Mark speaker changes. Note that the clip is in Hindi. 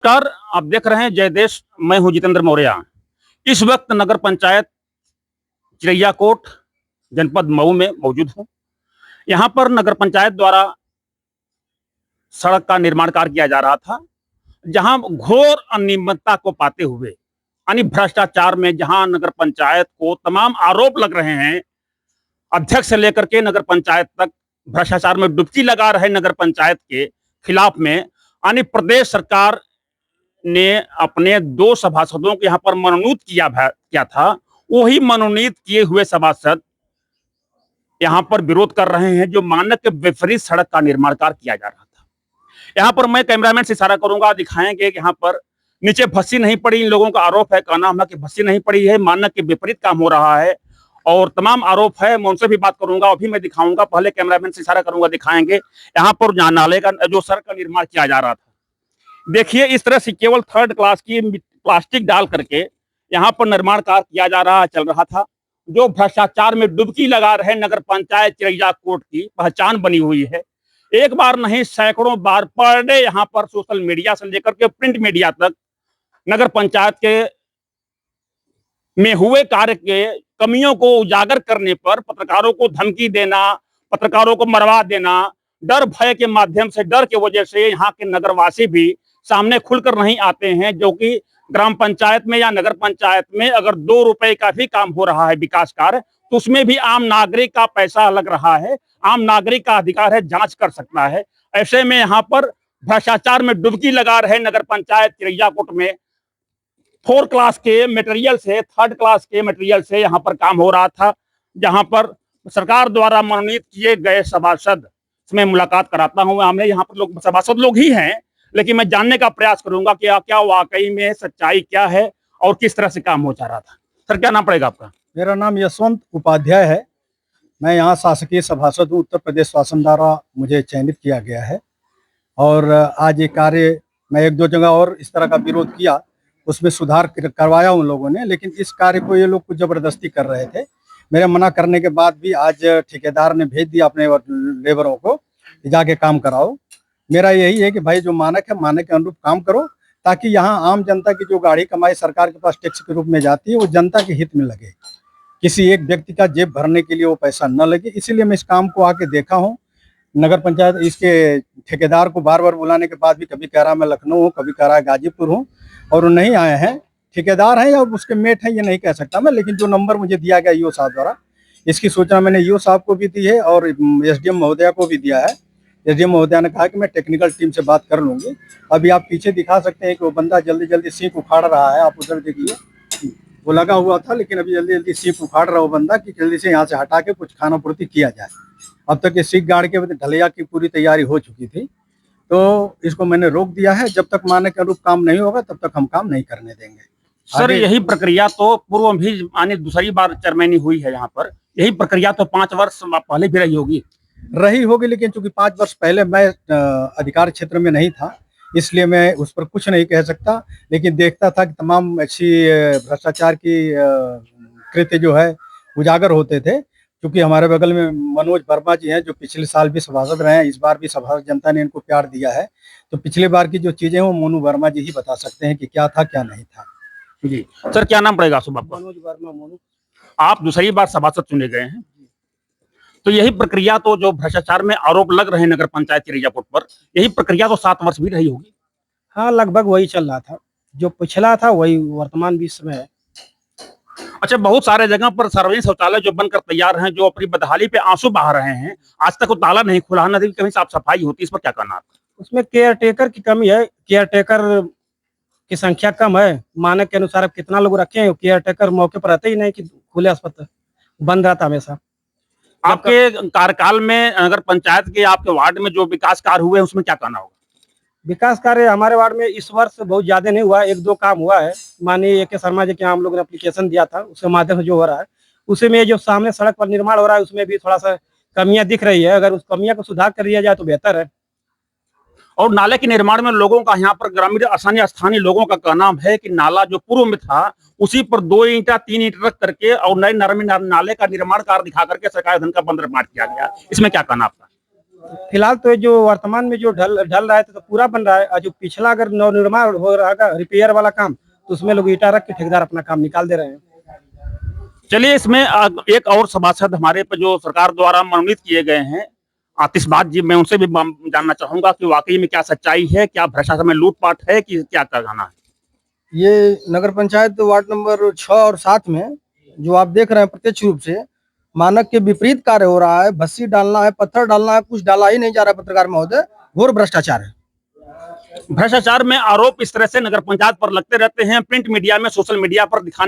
Speaker 1: नमस्कार। आप देख रहे हैं जय देश। मैं हूं जितेंद्र मौर्य। इस वक्त नगर पंचायत चिरैयाकोट जनपद मऊ में मौजूद हूं। यहां पर नगर पंचायत द्वारा सड़क का निर्माण कार्य किया जा रहा था, जहां घोर अनियमितता को पाते हुए यानी भ्रष्टाचार में जहां नगर पंचायत को तमाम आरोप लग रहे हैं, अध्यक्ष से लेकर के नगर पंचायत तक भ्रष्टाचार में डुबकी लगा रहे नगर पंचायत के खिलाफ में यानी प्रदेश सरकार ने अपने 2 सभासदों को यहाँ पर मनोनीत किया था। वही मनोनीत किए हुए सभासद यहाँ पर विरोध कर रहे हैं, जो मानक के विपरीत सड़क का निर्माण कार्य किया जा रहा था। यहाँ पर मैं कैमरामैन से इशारा करूंगा, दिखाएंगे कि यहाँ पर नीचे भस्सी नहीं पड़ी। इन लोगों का आरोप है, कहना है कि भस्सी नहीं पड़ी है, मानक के विपरीत काम हो रहा है और तमाम आरोप है। मैं उनसे भी बात करूंगा, अभी मैं दिखाऊंगा। पहले कैमरामैन से इशारा करूंगा, दिखाएंगे यहाँ पर नाले का जो सड़क का निर्माण किया जा रहा था। देखिए, इस तरह से केवल 3rd क्लास की प्लास्टिक डाल करके यहाँ पर निर्माण कार्य किया जा रहा चल रहा था, जो भ्रष्टाचार में डुबकी लगा रहे नगर पंचायत चिरैयाकोट की पहचान बनी हुई है। एक बार नहीं, सैकड़ों बार पर डे यहाँ पर सोशल मीडिया से लेकर के प्रिंट मीडिया तक नगर पंचायत के में हुए कार्य के कमियों को उजागर करने पर पत्रकारों को धमकी देना, पत्रकारों को मरवा देना, डर भय के माध्यम से, डर की वजह से यहाँ के नगरवासी भी सामने खुलकर नहीं आते हैं। जो कि ग्राम पंचायत में या नगर पंचायत में अगर 2 रुपए का भी काम हो रहा है विकास कार्य, तो उसमें भी आम नागरिक का पैसा लग रहा है। आम नागरिक का अधिकार है, जांच कर सकता है। ऐसे में यहाँ पर भ्रष्टाचार में डुबकी लगा रहे नगर पंचायत चिरैयाकोट में 4 क्लास के मटेरियल से 3rd क्लास के मटेरियल से यहाँ पर काम हो रहा था, जहाँ पर सरकार द्वारा मनोनीत किए गए सभासद में मुलाकात कराता हूँ। हमने यहाँ पर लोग सभासद लोग ही हैं, लेकिन मैं जानने का प्रयास करूंगा कि क्या वाकई में सच्चाई क्या है और किस तरह से काम हो जा रहा था। सर, क्या नाम पड़ेगा आपका?
Speaker 2: मेरा नाम यशवंत उपाध्याय है। मैं यहाँ शासकीय सभासद हूँ। उत्तर प्रदेश शासन द्वारा मुझे चयनित किया गया है और आज ये कार्य मैं 1-2 जगह और इस तरह का विरोध किया, उसमें सुधार करवाया उन लोगों ने, लेकिन इस कार्य को ये लोग कुछ जबरदस्ती कर रहे थे। मेरे मना करने के बाद भी आज ठेकेदार ने भेज दिया अपने लेबरों को कि जाके काम कराओ। मेरा यही है कि भाई जो मानक है, मानक के अनुरूप काम करो, ताकि यहाँ आम जनता की जो गाड़ी कमाई सरकार के पास टैक्स के रूप में जाती है, वो जनता के हित में लगे, किसी एक व्यक्ति का जेब भरने के लिए वो पैसा न लगे। इसीलिए मैं इस काम को आके देखा हूँ। नगर पंचायत इसके ठेकेदार को बार बार बुलाने के बाद भी कभी कह रहा मैं लखनऊ हूँ, कभी कह रहा है गाजीपुर हूँ, और वो नहीं आए हैं। ठेकेदार हैं या उसके मेट हैं ये नहीं कह सकता मैं, लेकिन जो नंबर मुझे दिया गया ईओ साहब द्वारा, इसकी सूचना मैंने ईओ साहब को भी दी है और एसडीएम महोदया को भी दिया है। एसडीएम महोदया ने कहा कि मैं टेक्निकल टीम से बात कर लूंगी। अभी आप पीछे दिखा सकते हैं कि वो बंदा जल्दी जल्दी सीख उखाड़ रहा है, आप उधर देखिए, वो लगा हुआ था, लेकिन अभी जल्दी जल्दी सीख उखाड़ रहा है वो बंदा कि जल्दी से यहाँ से हटा के कुछ खाना पूर्ति किया जाए। अब तक ये सीख गाड़ के ढलैया की पूरी तैयारी हो चुकी थी, तो इसको मैंने रोक दिया है। जब तक मानक के अनुरूप काम नहीं होगा तब तक हम काम नहीं करने देंगे।
Speaker 1: सर, यही प्रक्रिया तो पूर्व भी यानी दूसरी बार चेयरमैनी हुई है यहाँ पर, यही प्रक्रिया तो 5 वर्ष पहले भी रही होगी।
Speaker 2: लेकिन चूंकि 5 वर्ष पहले मैं अधिकार क्षेत्र में नहीं था, इसलिए मैं उस पर कुछ नहीं कह सकता, लेकिन देखता था कि तमाम ऐसी भ्रष्टाचार की कृत्य जो है उजागर होते थे। क्योंकि हमारे बगल में मनोज वर्मा जी हैं, जो पिछले साल भी सभासद रहे हैं, इस बार भी सभासद जनता ने इनको प्यार दिया है, तो पिछले बार की जो चीजें वो मोनू वर्मा जी ही बता सकते हैं कि क्या था क्या नहीं था।
Speaker 1: जी सर, क्या नाम पड़ेगा सुबह आपका?
Speaker 2: मनोज वर्मा मोनू।
Speaker 1: आप दूसरी बार सभासद चुने गए हैं, तो यही प्रक्रिया तो जो भ्रष्टाचार में आरोप लग रहे हैं नगर पंचायत चिरैयाकोट पर, यही प्रक्रिया तो 7 वर्ष भी रही होगी।
Speaker 3: हाँ, लगभग वही चल रहा था, जो पिछला था वही वर्तमान भी समय है।
Speaker 1: अच्छा, बहुत सारे जगह पर सार्वजनिक शौचालय जो बनकर तैयार हैं, जो अपनी बदहाली पे आंसू बहा रहे हैं, आज तक वो ताला नहीं खुला, न कहीं साफ सफाई होती, इस पर क्या कहना आपका?
Speaker 3: उसमें केयर टेकर की कमी है, केयर टेकर की संख्या कम है। मानक के अनुसार अब कितना लोग रखे हैं, केयर टेकर मौके पर रहते ही नहीं कि खुले अस्पताल बंद रहता हमेशा।
Speaker 1: आपके कार्यकाल में नगर पंचायत के आपके वार्ड में जो विकास कार्य हुए, उसमें क्या कहना होगा?
Speaker 3: विकास कार्य हमारे वार्ड में इस वर्ष बहुत ज्यादा नहीं हुआ, 1-2 काम हुआ है। माननीय AK शर्मा जी के यहाँ हम लोग ने एप्लीकेशन दिया था, उसके माध्यम से जो हो रहा है, उसी में जो सामने सड़क पर निर्माण हो रहा है, उसमें भी थोड़ा सा कमियां दिख रही है। अगर उस कमियां को सुधार कर लिया जाए तो बेहतर है।
Speaker 1: और नाले के निर्माण में लोगों का यहाँ पर ग्रामीण स्थानीय लोगों का कहना है कि नाला जो पूर्व में था, उसी पर 2 ईंटा 3 ईंट रख करके और नए नाले का निर्माण कार्य दिखा करके सरकारी धन का बंद निर्माण किया गया। इसमें क्या कहना आपका?
Speaker 3: फिलहाल तो ये जो वर्तमान में जो ढल ढल रहा है तो पूरा बन रहा है, और जो पिछला अगर नवनिर्माण हो रहा है रिपेयर वाला काम, तो उसमें लोग ईटा रख के ठेकेदार अपना काम निकाल दे रहे हैं।
Speaker 1: चलिए, इसमें एक और सभासद हमारे पर जो सरकार द्वारा मनोनीत किए गए हैं, आतिशबाज जी, मैं उनसे भी जानना चाहूंगा कि वाकई में क्या सच्चाई है, क्या भ्रष्टाचार में लूटपाट है, कि क्या कहना है।
Speaker 4: ये नगर पंचायत वार्ड नंबर 6 और 7 में जो आप देख रहे हैं प्रत्यक्ष रूप से मानक के विपरीत कार्य हो रहा है। भस्सी डालना है, पत्थर डालना है, कुछ डाला ही नहीं जा रहा है। पत्रकार महोदय, घोर भ्रष्टाचार है।
Speaker 1: भ्रष्टाचार में आरोप इस तरह से नगर पंचायत पर लगते रहते हैं, प्रिंट मीडिया में, सोशल मीडिया पर दिखाने